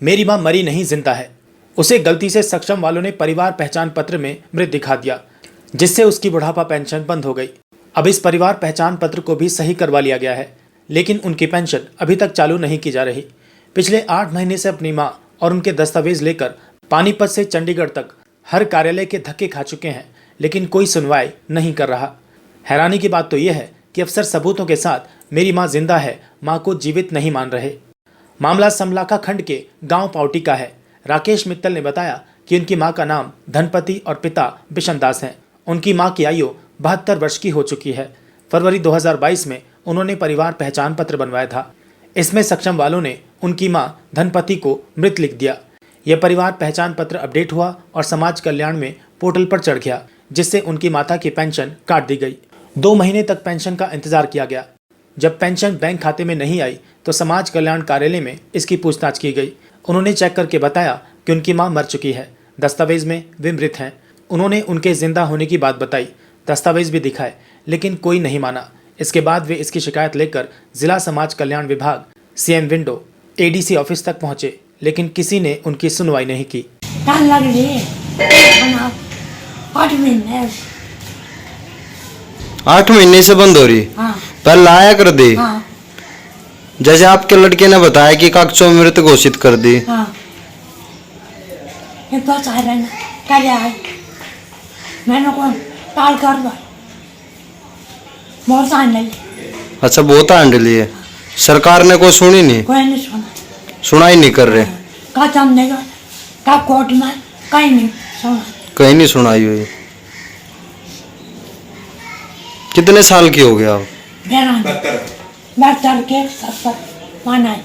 मेरी मां मरी नहीं जिंदा है। उसे गलती से सक्षम वालों ने परिवार पहचान पत्र में मृत दिखा दिया, जिससे उसकी बुढ़ापा पेंशन बंद हो गई। अब इस परिवार पहचान पत्र को भी सही करवा लिया गया है, लेकिन उनकी पेंशन अभी तक चालू नहीं की जा रही। पिछले 8 महीने से अपनी मां और उनके दस्तावेज लेकर पानीपत से चंडीगढ़ तक हर कार्यालय के धक्के खा चुके हैं, लेकिन कोई सुनवाई नहीं कर रहा। हैरानी की बात तो यह है कि अफसर सबूतों के साथ मेरी मां जिंदा है, मां को जीवित नहीं मान रहे। मामला समलाखा खंड के गांव पावटी का है। राकेश मित्तल ने बताया कि उनकी मां का नाम धनपति और पिता बिशन दास हैं। उनकी मां की आयु 72 वर्ष की हो चुकी है। फरवरी 2022 में उन्होंने परिवार पहचान पत्र बनवाया था। इसमें सक्षम वालों ने उनकी मां धनपति को मृत लिख दिया। यह परिवार पहचान पत्र अपडेट हुआ और समाज कल्याण में पोर्टल पर चढ़ गया, जिससे उनकी माता की पेंशन काट दी गई। 2 महीने तक पेंशन का इंतजार किया गया। जब पेंशन बैंक खाते में नहीं आई तो समाज कल्याण कार्यालय में इसकी पूछताछ की गई। उन्होंने चेक करके बताया कि उनकी मां मर चुकी है। दस्तावेज में वे मृत हैं। उन्होंने उनके जिंदा होने की बात बताई, दस्तावेज भी दिखाए, लेकिन कोई नहीं माना। इसके बाद वे इसकी शिकायत लेकर जिला समाज कल्याण विभाग CM विंडो ADC ऑफिस तक पहुंचे, लेकिन किसी ने उनकी सुनवाई नहीं की। 8 महीने से बंद हो रही। हाँ। पहले लाया कर दी। हाँ। जैसे आपके लड़के ने बताया कि कागजों में मृत घोषित कर दी। हाँ। ये तो चाह रहे हैं क्या आए, मैंने को टाल कर दो, बहुत आने लगी। अच्छा, बहुत हैंडल है। सरकार ने कोई सुनी नहीं? कोई नहीं सुना, सुना ही नहीं कर रहे। का सामने का कोर्ट में कहीं नहीं सुना, कहीं नहीं सुनाई हुई। कितने साल की हो गया आप? 72 के 70 माना है,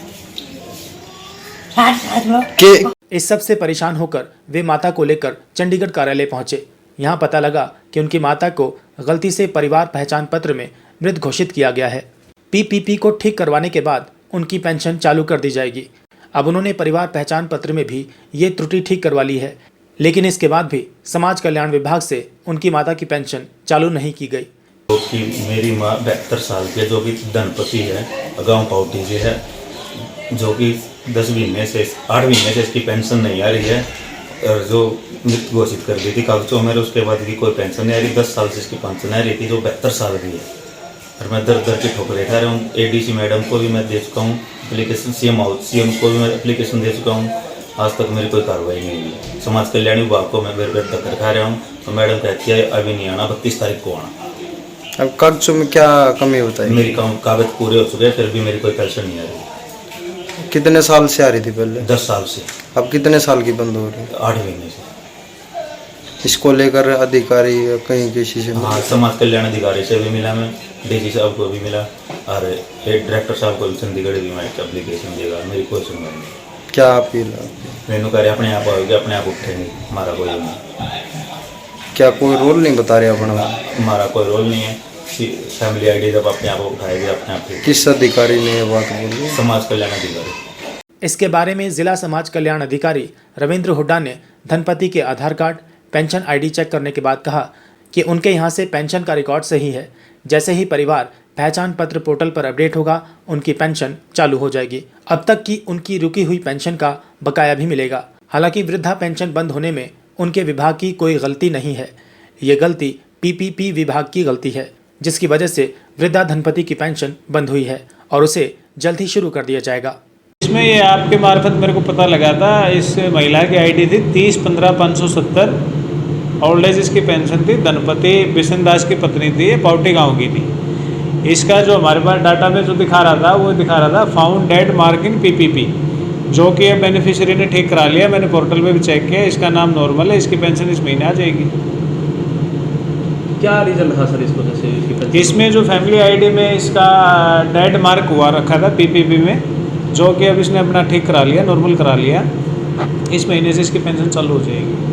60 लोग के इस सब से परेशान होकर वे माता को लेकर चंडीगढ़ कार्यालय पहुंचे। यहाँ पता लगा कि उनकी माता को गलती से परिवार पहचान पत्र में मृत घोषित किया गया है। PPP को ठीक करवाने के बाद उनकी पेंशन चालू कर दी जाएगी। अब उन्होंने परिवार पहचान पत्र में भी ये त्रुटि ठीक करवा ली है, लेकिन इसके बाद भी समाज कल्याण विभाग से उनकी माता की पेंशन चालू नहीं की गई। जो कि मेरी माँ 72 साल की है, जो कि धनपति है, गांव पावटी से है, जो कि 8 महीने से इसकी पेंशन नहीं आ रही है और जो मृत घोषित कर दी थी कागजों में, उसके बाद की कोई पेंशन नहीं आ रही। 10 साल से इसकी पेंशन आ रही थी, जो 72 साल की है। और मैं दर दर की ठोकरें खा रहा हूँ। ADC मैडम को भी मैं दे चुका हूँ एप्लीकेशन, CM को भी मैं एप्लीकेशन दे चुका हूँ। आज तक मेरी कोई कार्रवाई नहीं हुई। समाज कल्याण विभाग को मैं बेर धक्कर खा रहा हूँ, तो मैडम कहती है अभी नहीं आना, 32 तारीख को आना। अब कागजों में क्या कमी होता है? मेरी कागज पूरे हो चुके हैं, फिर भी मेरी कोई पेंशन नहीं आ रही। कितने साल से आ रही थी पहले? 10 साल से। अब कितने साल की बंद हो रही? 8 महीने से। इसको लेकर अधिकारी या कहीं किसी से? हाँ, समाज कल्याण अधिकारी से भी मिला मैं, DC साहब को भी मिला और डायरेक्टर साहब को भी चंडीगढ़ भी मैं एप्लीकेशन देगा। मेरी कोई सुनवाई नहीं। क्या अपील है? मैंने कह रहे अपने आप आओगे, अपने आप उठेंगे, हमारा कोई नहीं। क्या कोई रोल नहीं बता रहे अपना? हमारा कोई रोल नहीं है। फैमिली ID जब अपने आप उठाएगी अपने आप। किस अधिकारी ने ये बात बोली? समाज कल्याण अधिकारी। इसके बारे में जिला समाज कल्याण अधिकारी रविंद्र हुड्डा ने धनपति के आधार कार्ड, पेंशन ID चेक करने के बाद कहा कि उनके यहाँ से पेंशन का रिकॉर्ड सही है। जैसे ही परिवार पहचान पत्र पोर्टल पर अपडेट होगा, उनकी पेंशन चालू हो जाएगी। अब तक की उनकी रुकी हुई पेंशन का बकाया भी मिलेगा। हालांकि वृद्धा पेंशन बंद होने में उनके विभाग की कोई गलती नहीं है। ये गलती PPP विभाग की गलती है, जिसकी वजह से वृद्धा धनपति की पेंशन बंद हुई है और उसे जल्द ही शुरू कर दिया जाएगा। इसमें ये आपके मार्फत मेरे को पता लगा था। इस महिला की ID थी 3015-570। ओल्ड एज इसकी पेंशन थी। धनपति बिशन दास की पत्नी थी, ये पावटी गांव की थी। इसका जो हमारे पास डाटा में जो दिखा रहा था, वो दिखा रहा था found dead mark in PPP, जो कि ये बेनिफिशियरी ने ठीक करा लिया। मैंने पोर्टल में भी चेक किया, इसका नाम नॉर्मल है, इसकी पेंशन इस महीने आ जाएगी। क्या रिजल्ट था सर इस वजह से इसकी पेंशन? इसमें जो फैमिली ID में इसका डेड मार्क हुआ रखा था PPP में, जो कि अब इसने अपना ठीक करा लिया, नॉर्मल करा लिया। इस महीने से इसकी पेंशन चालू हो जाएगी।